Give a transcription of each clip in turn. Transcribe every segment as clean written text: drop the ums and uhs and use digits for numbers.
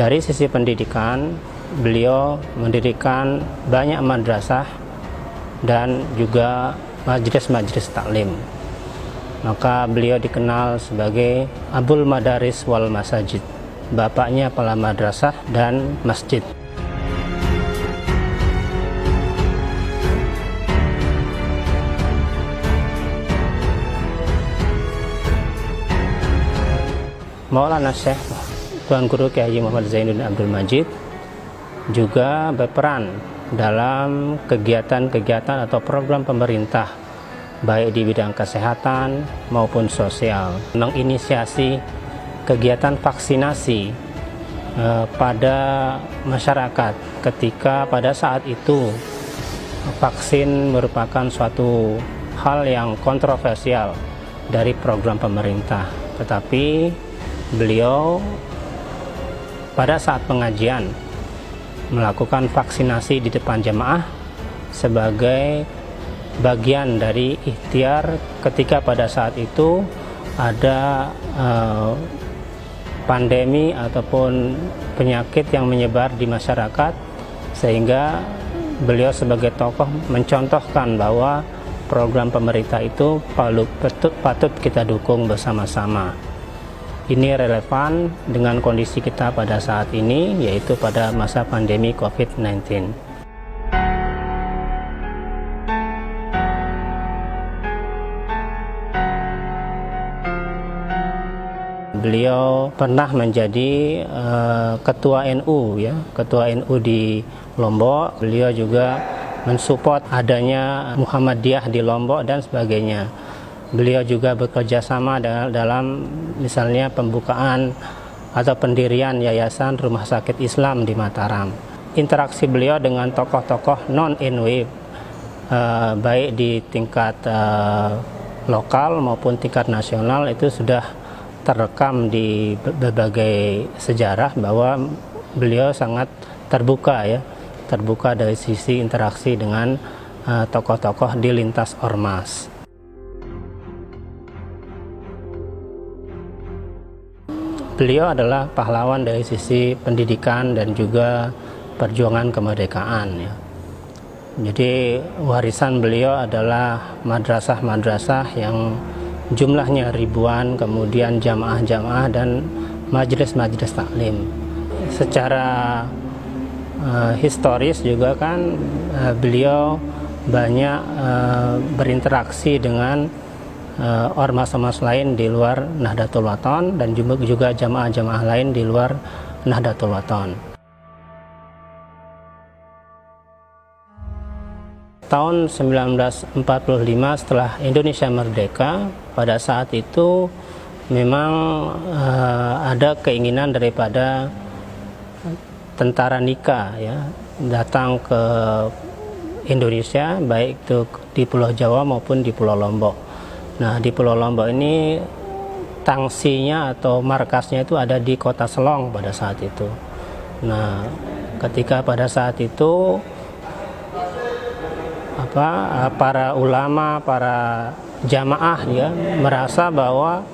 Dari sisi pendidikan, beliau mendirikan banyak madrasah dan juga majelis-majelis taklim. Maka beliau dikenal sebagai Abul Madaris wal Masajid, bapaknya kepala madrasah dan masjid. Maulana Syekh Tuan Guru Kiai Haji Muhammad Zainuddin Abdul Majid juga berperan dalam kegiatan-kegiatan atau program pemerintah baik di bidang kesehatan maupun sosial, menginisiasi kegiatan vaksinasi pada masyarakat ketika pada saat itu vaksin merupakan suatu hal yang kontroversial dari program pemerintah, tetapi beliau pada saat pengajian melakukan vaksinasi di depan jemaah sebagai bagian dari ikhtiar ketika pada saat itu ada pandemi ataupun penyakit yang menyebar di masyarakat, sehingga beliau sebagai tokoh mencontohkan bahwa program pemerintah itu patut kita dukung bersama-sama. Ini relevan dengan kondisi kita pada saat ini, yaitu pada masa pandemi COVID-19. Beliau pernah menjadi ketua NU, ya, ketua NU di Lombok. Beliau juga mensupport adanya Muhammadiyah di Lombok dan sebagainya. Beliau juga bekerja sama dalam misalnya pembukaan atau pendirian Yayasan Rumah Sakit Islam di Mataram. Interaksi beliau dengan tokoh-tokoh non-NU baik di tingkat lokal maupun tingkat nasional itu sudah terekam di berbagai sejarah bahwa beliau sangat terbuka, ya, terbuka dari sisi interaksi dengan tokoh-tokoh di lintas ormas. Beliau adalah pahlawan dari sisi pendidikan dan juga perjuangan kemerdekaan, ya. Jadi warisan beliau adalah madrasah-madrasah yang jumlahnya ribuan, kemudian jamaah-jamaah dan majelis-majelis taklim. Secara historis juga kan beliau banyak berinteraksi dengan ormas-ormas lain di luar Nahdlatul Wathon dan juga jamaah-jamaah lain di luar Nahdlatul Wathon. Tahun 1945 setelah Indonesia merdeka, pada saat itu memang ada keinginan daripada tentara Nika, ya, datang ke Indonesia, baik itu di Pulau Jawa maupun di Pulau Lombok. Nah, di Pulau Lombok ini tangsinya atau markasnya itu ada di Kota Selong pada saat itu. Nah, ketika pada saat itu para ulama, para jamaah, ya, merasa bahwa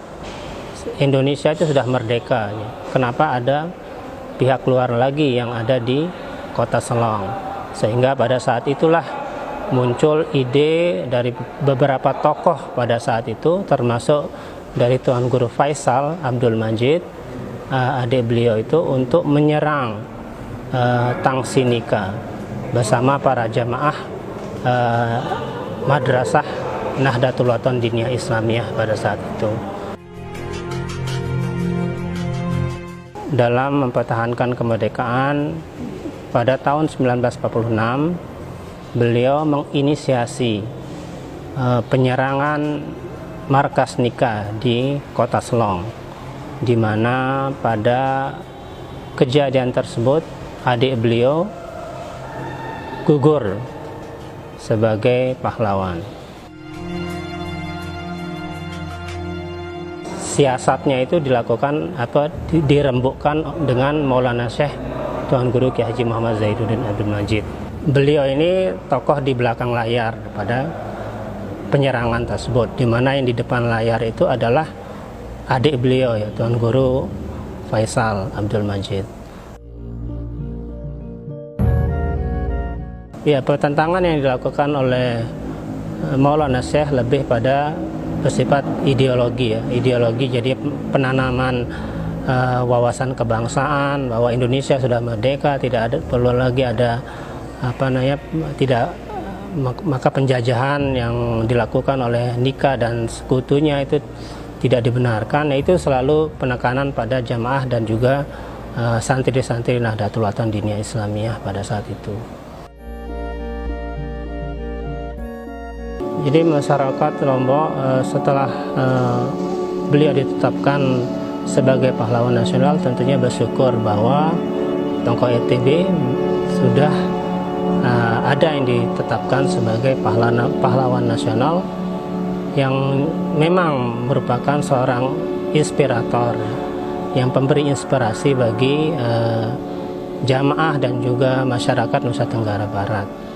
Indonesia itu sudah merdeka, ya. Kenapa ada pihak luar lagi yang ada di Kota Selong? Sehingga pada saat itulah muncul ide dari beberapa tokoh pada saat itu, termasuk dari Tuan Guru Faisal Abdul Majid, adik beliau itu, untuk menyerang Tangsi Nika bersama para jamaah Madrasah Nahdlatul Wathon Diniyah Islamiyah pada saat itu. Dalam mempertahankan kemerdekaan pada tahun 1946, beliau menginisiasi penyerangan markas Nika di Kota Selong, di mana pada kejadian tersebut adik beliau gugur sebagai pahlawan. Siasatnya itu dilakukan atau dirembukkan dengan Maulana Syekh Tuan Guru Kiai Haji Muhammad Zainuddin Abdul Majid. Beliau ini tokoh di belakang layar pada penyerangan tersebut, di mana yang di depan layar itu adalah adik beliau, ya, Tuan Guru Faisal Abdul Majid. Ya, pertentangan yang dilakukan oleh Maulana Syekh lebih pada bersifat ideologi ya, ideologi. Jadi penanaman wawasan kebangsaan bahwa Indonesia sudah merdeka, tidak ada perlu lagi ada tidak, maka penjajahan yang dilakukan oleh Nika dan sekutunya itu tidak dibenarkan. Itu selalu penekanan pada jamaah dan juga santri-santri Nahdlatul Ulama Diniyah Islamiyah pada saat itu. Jadi masyarakat Lombok setelah beliau ditetapkan sebagai pahlawan nasional tentunya bersyukur bahwa tokoh ETB sudah ada yang ditetapkan sebagai pahlawan nasional yang memang merupakan seorang inspirator yang pemberi inspirasi bagi jamaah dan juga masyarakat Nusa Tenggara Barat.